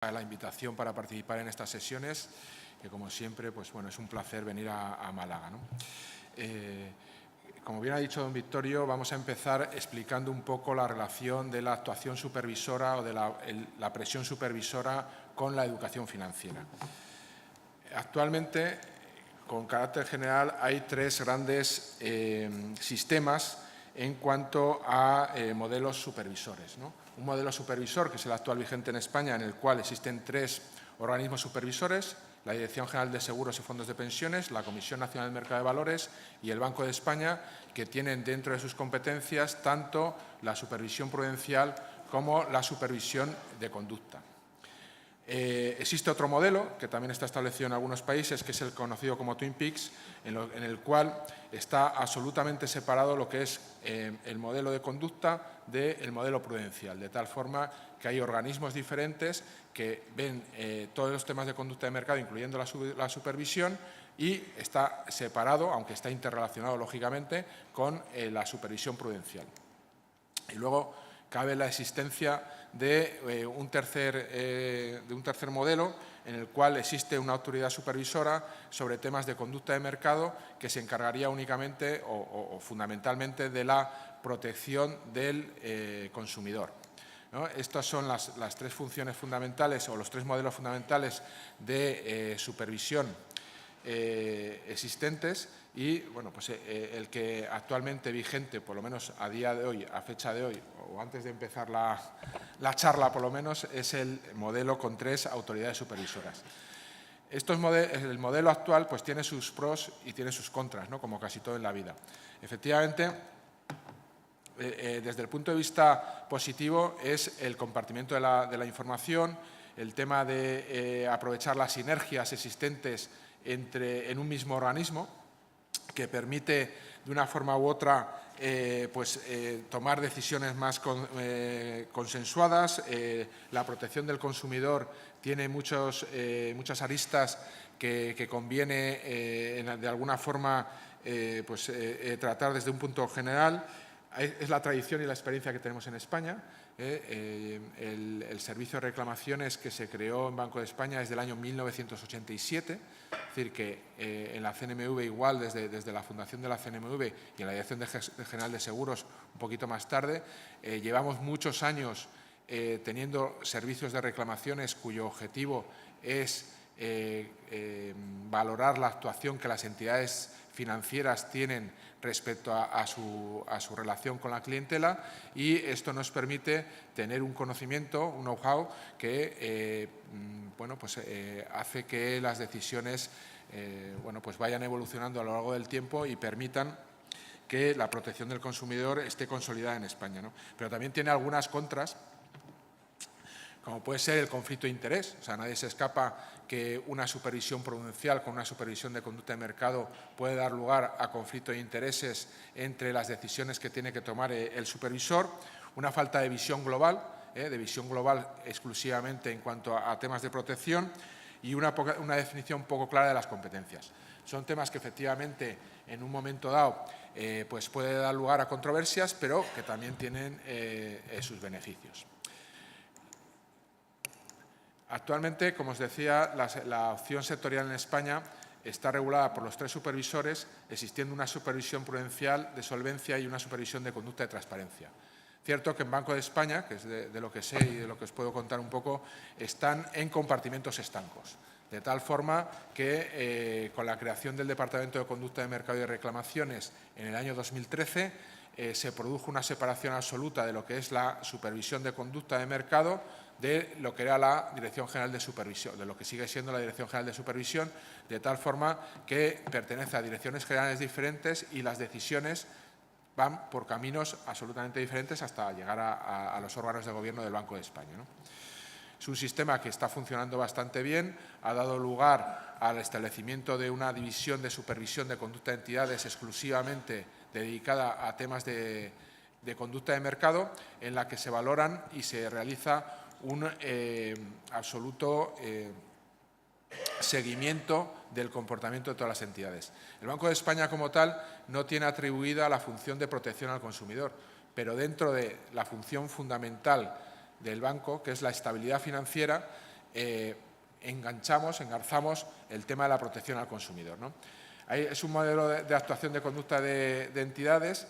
La invitación para participar en estas sesiones, que como siempre, pues bueno, es un placer venir a Málaga, ¿no? Como bien ha dicho don Victorio, vamos a empezar explicando un poco la relación de la actuación supervisora o de la presión supervisora con la educación financiera. Actualmente, con carácter general, hay tres grandes sistemas en cuanto a modelos supervisores, ¿no? Un modelo supervisor, que es el actual vigente en España, en el cual existen tres organismos supervisores: la Dirección General de Seguros y Fondos de Pensiones, la Comisión Nacional del Mercado de Valores y el Banco de España, que tienen dentro de sus competencias tanto la supervisión prudencial como la supervisión de conducta. Existe otro modelo, que también está establecido en algunos países, que es el conocido como Twin Peaks, en el cual está absolutamente separado lo que es el modelo de conducta del modelo prudencial, de tal forma que hay organismos diferentes que ven todos los temas de conducta de mercado, incluyendo la supervisión, y está separado, aunque está interrelacionado lógicamente, con la supervisión prudencial. Y luego cabe la existencia de un tercer modelo, en el cual existe una autoridad supervisora sobre temas de conducta de mercado que se encargaría únicamente o fundamentalmente de la protección del consumidor, ¿no? Estas son las tres funciones fundamentales o los tres modelos fundamentales de supervisión existentes, y bueno, pues el que actualmente vigente, por lo menos a día de hoy, a fecha de hoy, o antes de empezar la charla por lo menos, es el modelo con tres autoridades supervisoras. El modelo actual pues tiene sus pros y tiene sus contras, ¿no? Como casi todo en la vida. Efectivamente, desde el punto de vista positivo es el compartimiento de la información, el tema de aprovechar las sinergias existentes en un mismo organismo, que permite de una forma u otra tomar decisiones más consensuadas. La protección del consumidor tiene muchas aristas que conviene de alguna forma tratar desde un punto general. Es la tradición y la experiencia que tenemos en España. El servicio de reclamaciones que se creó en Banco de España es del año 1987, es decir, que en la CNMV igual, desde la fundación de la CNMV y en la Dirección General de Seguros un poquito más tarde, llevamos muchos años teniendo servicios de reclamaciones cuyo objetivo es valorar la actuación que las entidades financieras tienen respecto a su relación con la clientela, y esto nos permite tener un conocimiento, un know-how que hace que las decisiones vayan evolucionando a lo largo del tiempo y permitan que la protección del consumidor esté consolidada en España, ¿no? Pero también tiene algunas contras, como puede ser el conflicto de interés. O sea, nadie se escapa que una supervisión prudencial con una supervisión de conducta de mercado puede dar lugar a conflicto de intereses entre las decisiones que tiene que tomar el supervisor, una falta de visión global exclusivamente en cuanto a temas de protección, y una definición poco clara de las competencias. Son temas que efectivamente en un momento dado puede dar lugar a controversias, pero que también tienen sus beneficios. Actualmente, como os decía, la opción sectorial en España está regulada por los tres supervisores, existiendo una supervisión prudencial de solvencia y una supervisión de conducta de transparencia. Cierto que en Banco de España, que es de lo que sé y de lo que os puedo contar un poco, están en compartimentos estancos, de tal forma que con la creación del Departamento de Conducta de Mercado y de Reclamaciones en el año 2013 se produjo una separación absoluta de lo que es la supervisión de conducta de mercado de lo que era la Dirección General de Supervisión, de lo que sigue siendo la Dirección General de Supervisión, de tal forma que pertenece a direcciones generales diferentes y las decisiones van por caminos absolutamente diferentes hasta llegar a los órganos de gobierno del Banco de España, ¿no? Es un sistema que está funcionando bastante bien, ha dado lugar al establecimiento de una división de supervisión de conducta de entidades exclusivamente dedicada a temas de conducta de mercado, en la que se valoran y se realiza un absoluto seguimiento del comportamiento de todas las entidades. El Banco de España, como tal, no tiene atribuida la función de protección al consumidor, pero dentro de la función fundamental del banco, que es la estabilidad financiera, engarzamos el tema de la protección al consumidor, ¿no? Es un modelo de actuación de conducta de entidades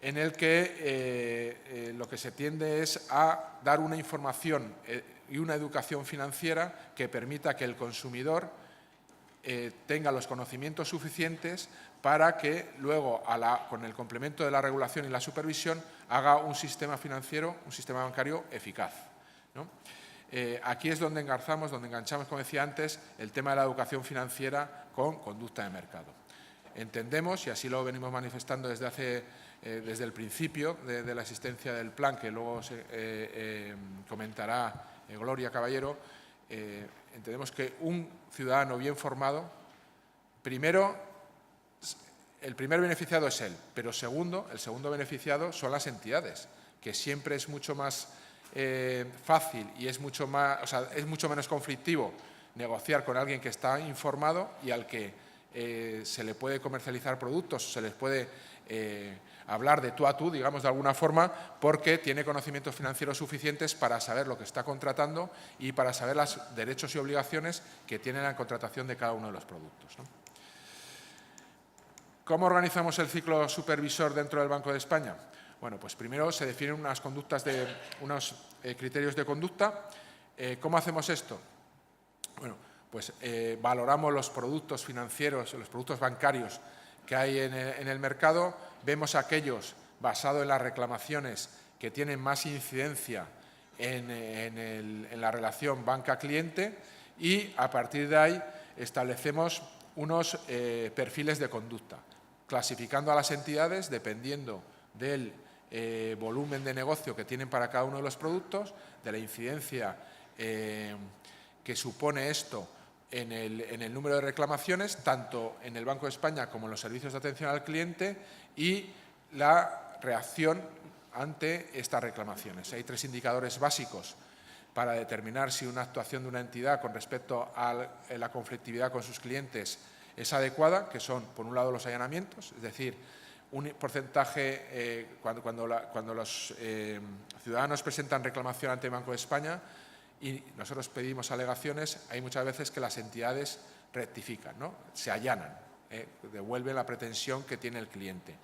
en el que lo que se tiende es a dar una información y una educación financiera que permita que el consumidor tenga los conocimientos suficientes para que luego, con el complemento de la regulación y la supervisión, haga un sistema financiero, un sistema bancario eficaz, ¿no? Aquí es donde enganchamos, como decía antes, el tema de la educación financiera con conducta de mercado. Entendemos, y así lo venimos manifestando desde el principio de la existencia del plan, que luego comentará Gloria Caballero, entendemos que un ciudadano bien formado, primero, el primer beneficiado es él, pero el segundo beneficiado son las entidades, que siempre es mucho más fácil y es mucho menos conflictivo negociar con alguien que está informado y al que se le puede comercializar productos, se les puede hablar de tú a tú, digamos, de alguna forma, porque tiene conocimientos financieros suficientes para saber lo que está contratando y para saber los derechos y obligaciones que tiene la contratación de cada uno de los productos, ¿no? ¿Cómo organizamos el ciclo supervisor dentro del Banco de España? Bueno, pues primero se definen unos criterios de conducta. ¿Cómo hacemos esto? Bueno, pues valoramos los productos financieros, los productos bancarios que hay en el mercado, vemos aquellos basados en las reclamaciones que tienen más incidencia en la relación banca-cliente y a partir de ahí establecemos unos perfiles de conducta, clasificando a las entidades dependiendo del volumen de negocio que tienen para cada uno de los productos, de la incidencia que supone esto en el número de reclamaciones, tanto en el Banco de España como en los servicios de atención al cliente y la reacción ante estas reclamaciones. Hay 3 indicadores básicos para determinar si una actuación de una entidad con respecto a la conflictividad con sus clientes es adecuada, que son, por un lado, los allanamientos, es decir, un porcentaje, cuando los ciudadanos presentan reclamación ante el Banco de España y nosotros pedimos alegaciones, hay muchas veces que las entidades rectifican, ¿no? Se allanan, devuelven la pretensión que tiene el cliente.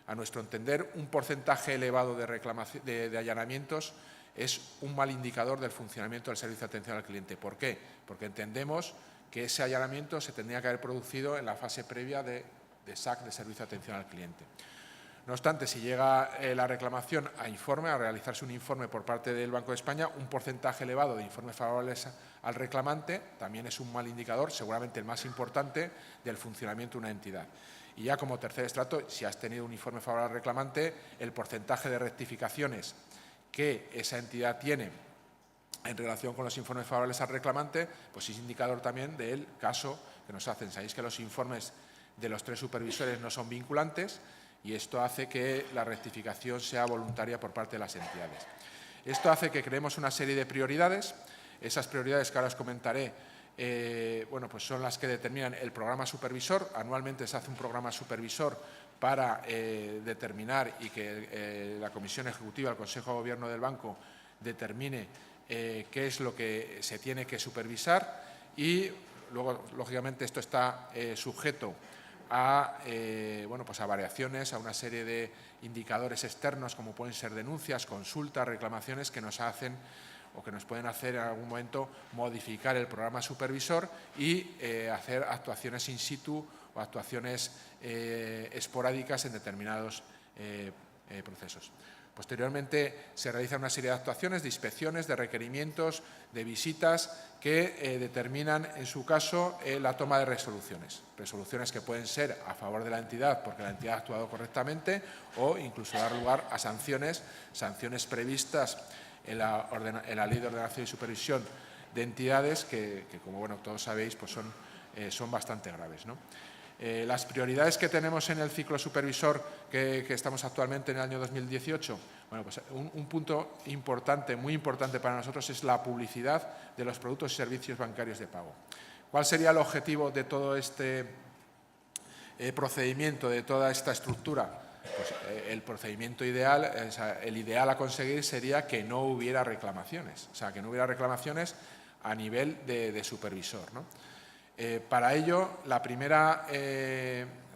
A nuestro entender, un porcentaje elevado de allanamientos es un mal indicador del funcionamiento del servicio de atención al cliente. ¿Por qué? Porque entendemos que ese allanamiento se tendría que haber producido en la fase previa de SAC, de servicio de atención al cliente. No obstante, si llega la reclamación a realizarse un informe por parte del Banco de España, un porcentaje elevado de informes favorables al reclamante también es un mal indicador, seguramente el más importante, del funcionamiento de una entidad. Y ya como tercer estrato, si has tenido un informe favorable al reclamante, el porcentaje de rectificaciones que esa entidad tiene en relación con los informes favorables al reclamante, pues es indicador también del caso que nos hacen. Sabéis que los informes de los 3 supervisores no son vinculantes y esto hace que la rectificación sea voluntaria por parte de las entidades. Esto hace que creemos una serie de prioridades. Esas prioridades que ahora os comentaré, bueno, pues son las que determinan el programa supervisor. Anualmente se hace un programa supervisor para determinar y que la Comisión Ejecutiva, el Consejo de Gobierno del Banco, determine qué es lo que se tiene que supervisar y luego, lógicamente, esto está sujeto a variaciones, a una serie de indicadores externos como pueden ser denuncias, consultas, reclamaciones que nos hacen o que nos pueden hacer en algún momento modificar el programa supervisor y hacer actuaciones in situ o actuaciones esporádicas en determinados procesos. Posteriormente se realizan una serie de actuaciones, de inspecciones, de requerimientos, de visitas que determinan, en su caso, la toma de resoluciones. Resoluciones que pueden ser a favor de la entidad porque la entidad ha actuado correctamente o incluso dar lugar a sanciones previstas en la Ley de Ordenación y Supervisión de Entidades que como bueno, todos sabéis, pues son bastante graves, ¿no? Las prioridades que tenemos en el ciclo supervisor que estamos actualmente en el año 2018, bueno, pues un punto importante, muy importante para nosotros es la publicidad de los productos y servicios bancarios de pago. ¿Cuál sería el objetivo de todo este procedimiento, de toda esta estructura? Pues el procedimiento ideal, el ideal a conseguir sería que no hubiera reclamaciones, o sea, que no hubiera reclamaciones a nivel de supervisor, ¿no? Para ello, la primera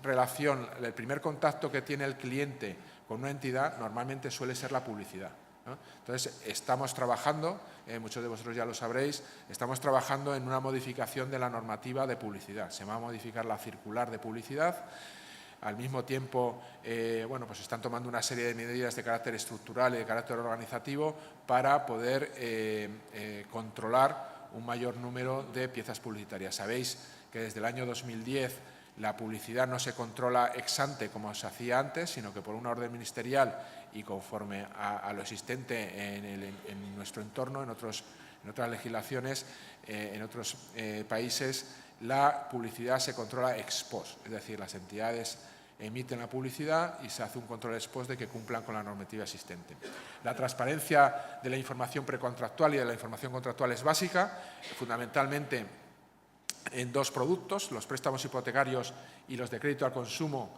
relación, el primer contacto que tiene el cliente con una entidad normalmente suele ser la publicidad, ¿no? Entonces, estamos trabajando, muchos de vosotros ya lo sabréis, estamos trabajando en una modificación de la normativa de publicidad. Se va a modificar la circular de publicidad. Al mismo tiempo, bueno, pues están tomando una serie de medidas de carácter estructural y de carácter organizativo para poder controlar un mayor número de piezas publicitarias. Sabéis que desde el año 2010 la publicidad no se controla ex ante como se hacía antes, sino que por una orden ministerial y conforme a lo existente en nuestro entorno, en otras legislaciones, en otros países, la publicidad se controla ex post, es decir, las entidades emiten la publicidad y se hace un control ex post de que cumplan con la normativa existente. La transparencia de la información precontractual y de la información contractual es básica, fundamentalmente en dos productos, los préstamos hipotecarios y los de crédito al consumo,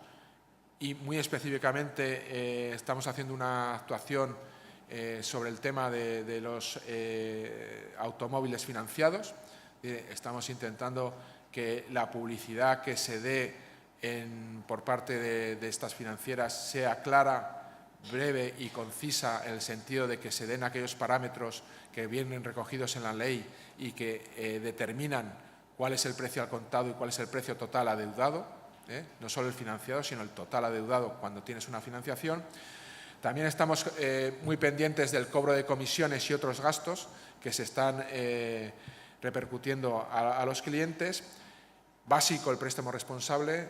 y muy específicamente estamos haciendo una actuación sobre el tema de los automóviles financiados. Estamos intentando que la publicidad que se dé por parte de estas financieras sea clara, breve y concisa, en el sentido de que se den aquellos parámetros que vienen recogidos en la ley y que determinan cuál es el precio al contado y cuál es el precio total adeudado, no solo el financiado, sino el total adeudado cuando tienes una financiación. También estamos muy pendientes del cobro de comisiones y otros gastos que se están repercutiendo a los clientes. Básico el préstamo responsable,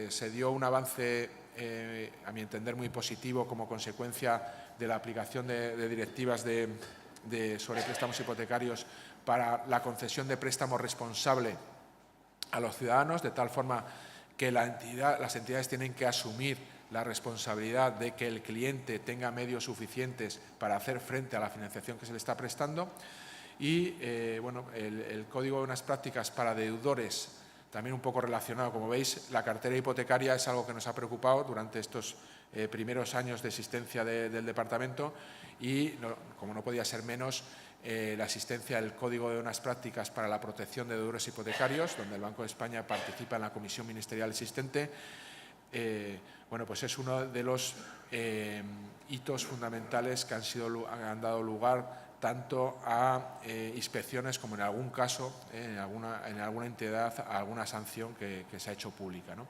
se dio un avance, a mi entender, muy positivo como consecuencia de la aplicación de directivas sobre préstamos hipotecarios para la concesión de préstamo responsable a los ciudadanos, de tal forma que las entidades tienen que asumir la responsabilidad de que el cliente tenga medios suficientes para hacer frente a la financiación que se le está prestando. Y bueno, el Código de Buenas Prácticas para deudores, también un poco relacionado. Como veis, la cartera hipotecaria es algo que nos ha preocupado durante estos primeros años de existencia del departamento y, como no podía ser menos, la existencia del Código de Buenas Prácticas para la protección de deudores hipotecarios, donde el Banco de España participa en la comisión ministerial existente. Bueno, pues es uno de los hitos fundamentales que han dado lugar tanto a inspecciones como en algún caso, en alguna entidad, a alguna sanción que se ha hecho pública, ¿no?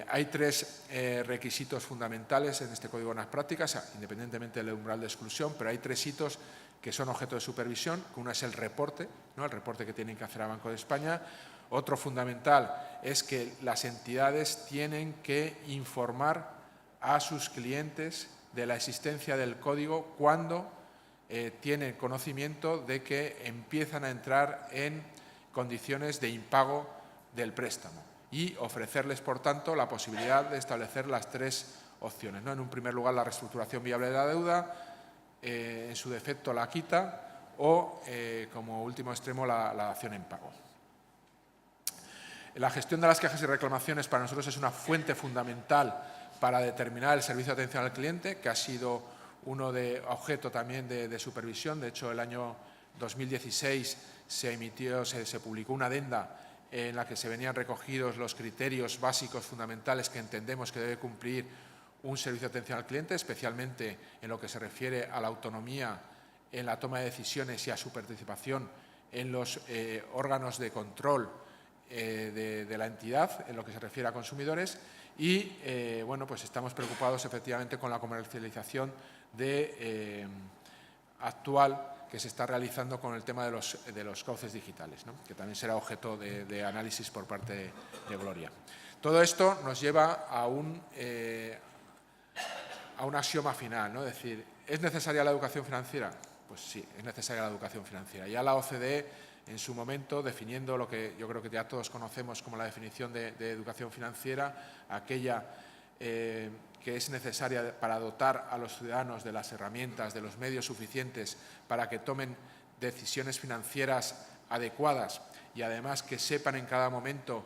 Hay tres requisitos fundamentales en este Código de Buenas Prácticas, independientemente del umbral de exclusión, pero hay tres hitos que son objeto de supervisión. Uno es el reporte, ¿no? El reporte que tienen que hacer al Banco de España. Otro fundamental es que las entidades tienen que informar a sus clientes de la existencia del código cuando tienen conocimiento de que empiezan a entrar en condiciones de impago del préstamo y ofrecerles, por tanto, la posibilidad de establecer las tres opciones, ¿no? En un primer lugar, la reestructuración viable de la deuda, en su defecto la quita o, como último extremo, la dación en pago. La gestión de las quejas y reclamaciones para nosotros es una fuente fundamental para determinar el servicio de atención al cliente, que ha sido objeto también de supervisión. De hecho, el año 2016 se publicó una adenda en la que se venían recogidos los criterios básicos fundamentales que entendemos que debe cumplir un servicio de atención al cliente, especialmente en lo que se refiere a la autonomía en la toma de decisiones y a su participación en los órganos de control de la entidad, en lo que se refiere a consumidores. Y, bueno, pues estamos preocupados efectivamente con la comercialización actual que se está realizando con el tema de los cauces digitales, ¿no? Que también será objeto de análisis por parte de Gloria. Todo esto nos lleva a un axioma final, ¿no? Es decir, ¿es necesaria la educación financiera? Pues sí, es necesaria la educación financiera. Ya la OCDE, en su momento, definiendo lo que yo creo que ya todos conocemos como la definición de educación financiera, aquella que es necesaria para dotar a los ciudadanos de las herramientas, de los medios suficientes para que tomen decisiones financieras adecuadas y además que sepan en cada momento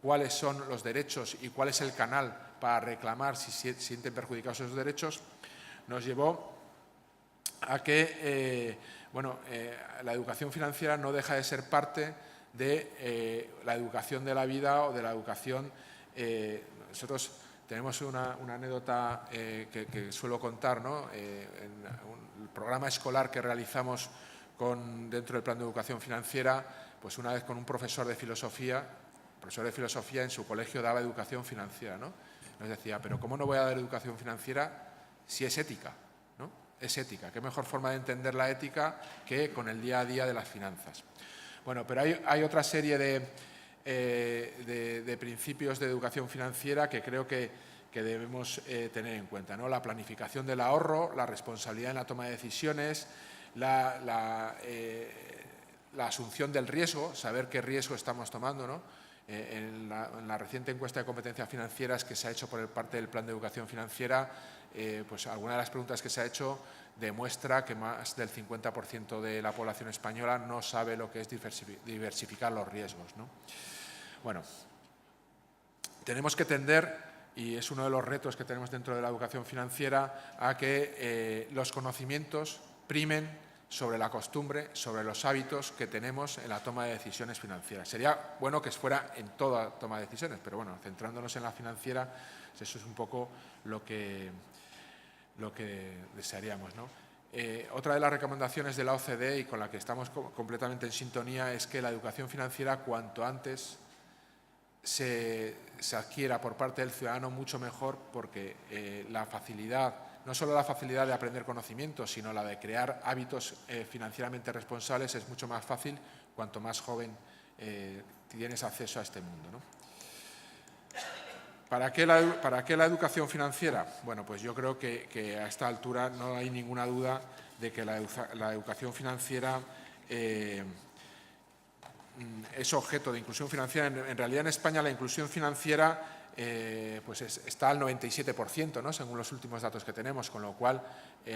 cuáles son los derechos y cuál es el canal para reclamar si sienten perjudicados esos derechos, nos llevó a que la educación financiera no deja de ser parte de la educación de la vida o de la educación. Nosotros tenemos una anécdota que suelo contar, ¿no? En el programa escolar que realizamos dentro del plan de educación financiera, pues una vez con un profesor de filosofía en su colegio daba educación financiera, ¿no? Nos decía, pero ¿cómo no voy a dar educación financiera si es ética? ¿No? Es ética. ¿Qué mejor forma de entender la ética que con el día a día de las finanzas? Bueno, pero hay otra serie de principios de educación financiera que creo que debemos tener en cuenta, ¿no? La planificación del ahorro, la responsabilidad en la toma de decisiones, la asunción del riesgo, saber qué riesgo estamos tomando, ¿no? En la reciente encuesta de competencias financieras que se ha hecho por parte del Plan de Educación Financiera, pues alguna de las preguntas que se ha hecho demuestra que más del 50% de la población española no sabe lo que es diversificar los riesgos, ¿no? Bueno, tenemos que tender, y es uno de los retos que tenemos dentro de la educación financiera, a que los conocimientos primen sobre la costumbre, sobre los hábitos que tenemos en la toma de decisiones financieras. Sería bueno que fuera en toda toma de decisiones, pero bueno, centrándonos en la financiera, eso es un poco lo que desearíamos, ¿no? Otra de las recomendaciones de la OCDE y con la que estamos completamente en sintonía es que la educación financiera cuanto antes se adquiera por parte del ciudadano mucho mejor, porque la facilidad, no solo la facilidad de aprender conocimientos, sino la de crear hábitos financieramente responsables es mucho más fácil cuanto más joven tienes acceso a este mundo, ¿no? ¿Para qué la educación financiera? Bueno, pues yo creo que a esta altura no hay ninguna duda de que la educación financiera es objeto de inclusión financiera. En realidad, en España la inclusión financiera pues está al 97%, ¿no? Según los últimos datos que tenemos, con lo cual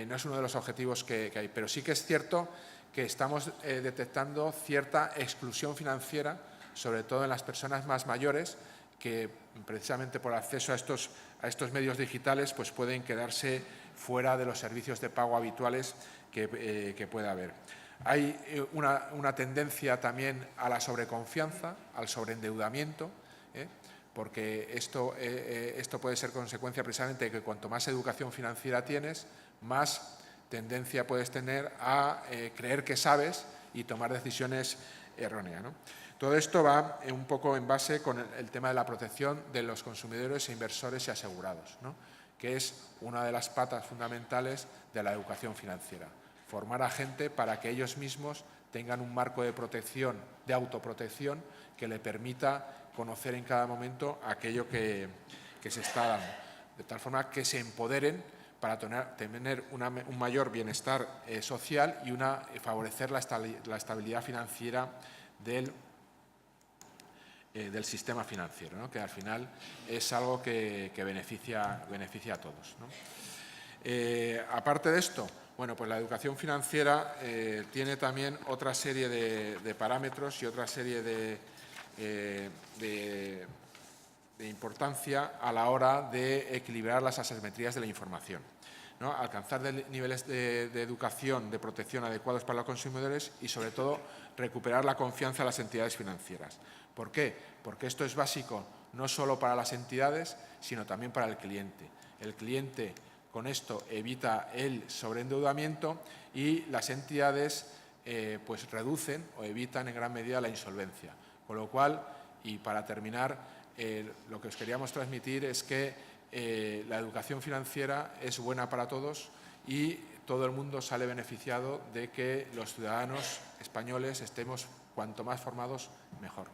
no es uno de los objetivos que hay. Pero sí que es cierto que estamos detectando cierta exclusión financiera, sobre todo en las personas más mayores, que precisamente por acceso a estos medios digitales pues pueden quedarse fuera de los servicios de pago habituales que pueda haber. Hay una tendencia también a la sobreconfianza, al sobreendeudamiento, porque esto puede ser consecuencia precisamente de que cuanto más educación financiera tienes, más tendencia puedes tener a creer que sabes y tomar decisiones erróneas, ¿no? Todo esto va un poco en base con el tema de la protección de los consumidores e inversores y asegurados, ¿no? Que es una de las patas fundamentales de la educación financiera. Formar a gente para que ellos mismos tengan un marco de protección, de autoprotección, que le permita conocer en cada momento aquello que se está dando. De tal forma que se empoderen para tener un mayor bienestar social y favorecer la estabilidad financiera del sistema financiero, ¿no? Que al final es algo que beneficia a todos, ¿no? Aparte de esto, bueno, pues la educación financiera tiene también otra serie de parámetros y otra serie de importancia a la hora de equilibrar las asimetrías de la información, ¿no? Alcanzar niveles de educación, de protección adecuados para los consumidores y, sobre todo, recuperar la confianza en las entidades financieras. ¿Por qué? Porque esto es básico no solo para las entidades, sino también para el cliente. El cliente con esto evita el sobreendeudamiento y las entidades pues reducen o evitan en gran medida la insolvencia. Con lo cual, y para terminar, lo que os queríamos transmitir es que la educación financiera es buena para todos y todo el mundo sale beneficiado de que los ciudadanos españoles estemos cuanto más formados, mejor.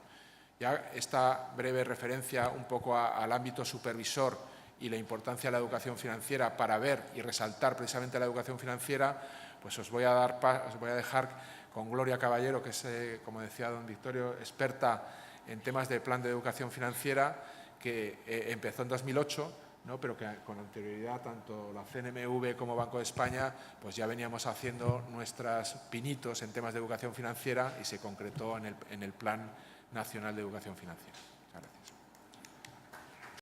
Ya esta breve referencia un poco al ámbito supervisor y la importancia de la educación financiera para ver y resaltar precisamente la educación financiera, pues os voy a dejar con Gloria Caballero, que es, como decía don Victorio, experta en temas de plan de educación financiera, que empezó en 2008, ¿no? Pero que con anterioridad tanto la CNMV como Banco de España pues ya veníamos haciendo nuestros pinitos en temas de educación financiera y se concretó en el Plan Nacional de Educación Financiera. Muchas gracias.